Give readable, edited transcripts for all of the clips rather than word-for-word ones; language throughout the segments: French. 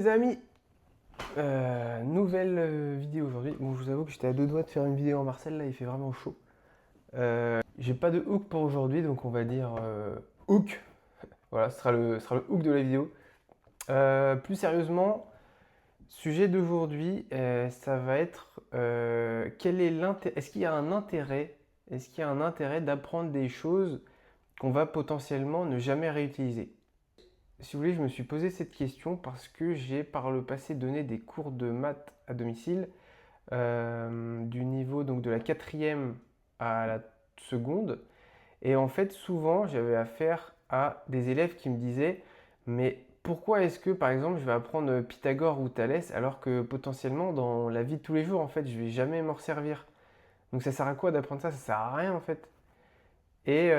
les amis, nouvelle vidéo aujourd'hui. Bon, je vous avoue que j'étais à deux doigts de faire une vidéo en Marcel, là il fait vraiment chaud. J'ai pas de hook pour aujourd'hui, donc on va dire hook. Voilà, ce sera le hook de la vidéo. Plus sérieusement, sujet d'aujourd'hui, ça va être quel est l'intérêt, est-ce qu'il y a un intérêt, d'apprendre des choses qu'on va potentiellement ne jamais réutiliser? Si vous voulez, je me suis posé cette question parce que j'ai par le passé donné des cours de maths à domicile, du niveau donc de la quatrième à la seconde. Et en fait, souvent, j'avais affaire à des élèves qui me disaient, mais pourquoi est-ce que, par exemple, je vais apprendre Pythagore ou Thalès alors que potentiellement, dans la vie de tous les jours, en fait, je vais jamais m'en servir. Donc ça sert à quoi d'apprendre ça? Ça sert à rien, en fait. Et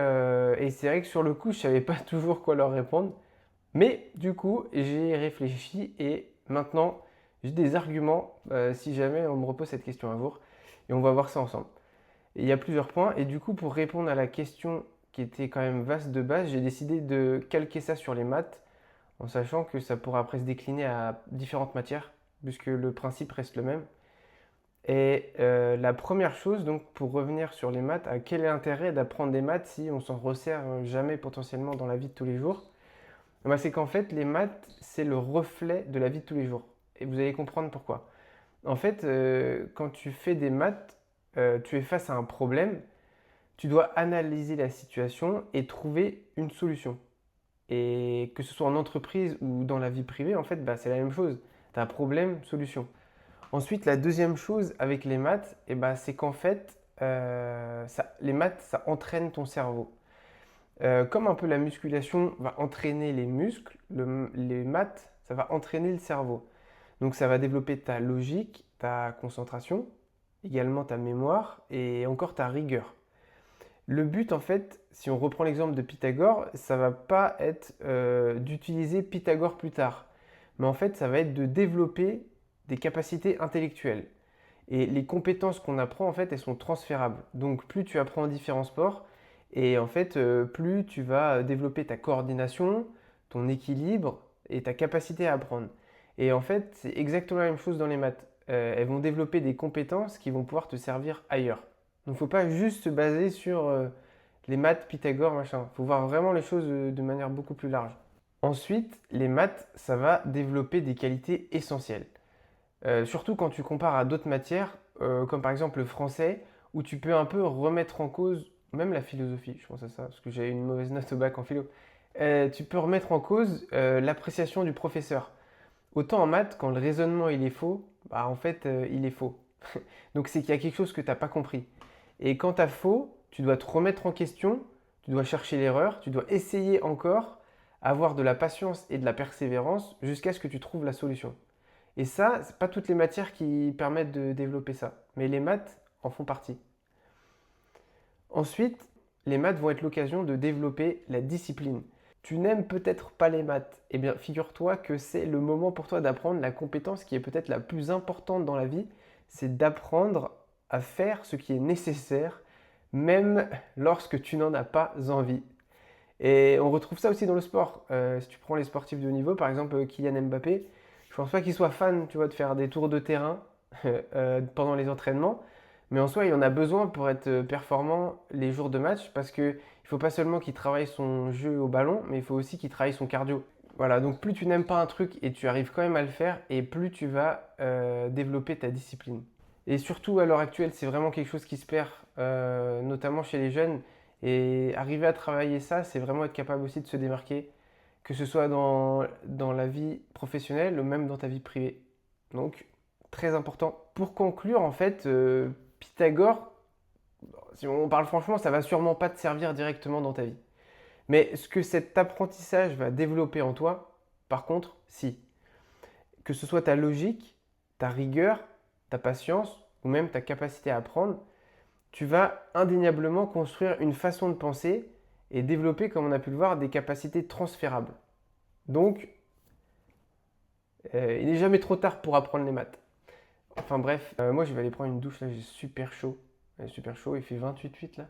c'est vrai que sur le coup, je savais pas toujours quoi leur répondre. Mais du coup, j'ai réfléchi et maintenant, j'ai des arguments si jamais on me repose cette question un jour. Et on va voir ça ensemble. Et il y a plusieurs points. Et du coup, pour répondre à la question qui était quand même vaste de base, j'ai décidé de calquer ça sur les maths, en sachant que ça pourra après se décliner à différentes matières, puisque le principe reste le même. Et la première chose, donc pour revenir sur les maths, à quel est l'intérêt d'apprendre des maths si on s'en resserre jamais potentiellement dans la vie de tous les jours? Bah, c'est qu'en fait, les maths, c'est le reflet de la vie de tous les jours. Et vous allez comprendre pourquoi. En fait, quand tu fais des maths, tu es face à un problème, tu dois analyser la situation et trouver une solution. Et que ce soit en entreprise ou dans la vie privée, en fait, bah, c'est la même chose. Tu as un problème, solution. Ensuite, la deuxième chose avec les maths, c'est qu'en fait, les maths, ça entraîne ton cerveau. Comme un peu la musculation va entraîner les muscles, les maths, ça va entraîner le cerveau. Donc ça va développer ta logique, ta concentration, également ta mémoire et encore ta rigueur. Le but en fait, si on reprend l'exemple de Pythagore, ça va pas être d'utiliser Pythagore plus tard, mais en fait ça va être de développer des capacités intellectuelles. Et les compétences qu'on apprend, en fait, elles sont transférables. Donc, plus tu apprends différents sports, et en fait, plus tu vas développer ta coordination, ton équilibre et ta capacité à apprendre. Et en fait, c'est exactement la même chose dans les maths. Elles vont développer des compétences qui vont pouvoir te servir ailleurs. Donc, il ne faut pas juste se baser sur les maths, Pythagore, machin. Il faut voir vraiment les choses de manière beaucoup plus large. Ensuite, les maths, ça va développer des qualités essentielles. Surtout quand tu compares à d'autres matières, comme par exemple le français, où tu peux un peu remettre en cause, même la philosophie, je pense à ça, parce que j'ai une mauvaise note au bac en philo. Tu peux remettre en cause l'appréciation du professeur. Autant en maths, quand le raisonnement il est faux, bah en fait il est faux. Donc c'est qu'il y a quelque chose que tu n'as pas compris. Et quand tu as faux, tu dois te remettre en question, tu dois chercher l'erreur, tu dois essayer encore, avoir de la patience et de la persévérance jusqu'à ce que tu trouves la solution. Et ça, c'est pas toutes les matières qui permettent de développer ça, mais les maths en font partie. Ensuite, les maths vont être l'occasion de développer la discipline. Tu n'aimes peut-être pas les maths, eh bien figure-toi que c'est le moment pour toi d'apprendre la compétence qui est peut-être la plus importante dans la vie, c'est d'apprendre à faire ce qui est nécessaire, même lorsque tu n'en as pas envie. Et on retrouve ça aussi dans le sport. Si tu prends les sportifs de haut niveau, par exemple Kylian Mbappé, je pense pas qu'il soit fan, tu vois, de faire des tours de terrain pendant les entraînements, mais en soi, il en a besoin pour être performant les jours de match, parce que il faut pas seulement qu'il travaille son jeu au ballon, mais il faut aussi qu'il travaille son cardio. Voilà, donc plus tu n'aimes pas un truc et tu arrives quand même à le faire, et plus tu vas développer ta discipline. Et surtout à l'heure actuelle, c'est vraiment quelque chose qui se perd, notamment chez les jeunes. Et arriver à travailler ça, c'est vraiment être capable aussi de se démarquer, que ce soit dans la vie professionnelle ou même dans ta vie privée. Donc, très important. Pour conclure, en fait, Pythagore, si on parle franchement, ça va sûrement pas te servir directement dans ta vie. Mais ce que cet apprentissage va développer en toi, par contre, si. Que ce soit ta logique, ta rigueur, ta patience ou même ta capacité à apprendre, tu vas indéniablement construire une façon de penser et développer, comme on a pu le voir, des capacités transférables. Donc, il n'est jamais trop tard pour apprendre les maths. Enfin bref, moi je vais aller prendre une douche, là j'ai super chaud. Super chaud, il fait 28,8 là.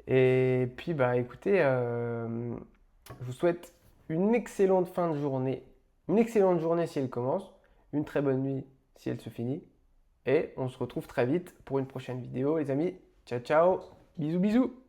Et puis bah écoutez, je vous souhaite une excellente fin de journée une excellente journée si elle commence, une très bonne nuit si elle se finit. Et on se retrouve très vite pour une prochaine vidéo, les amis. Ciao, ciao. Bisous, bisous.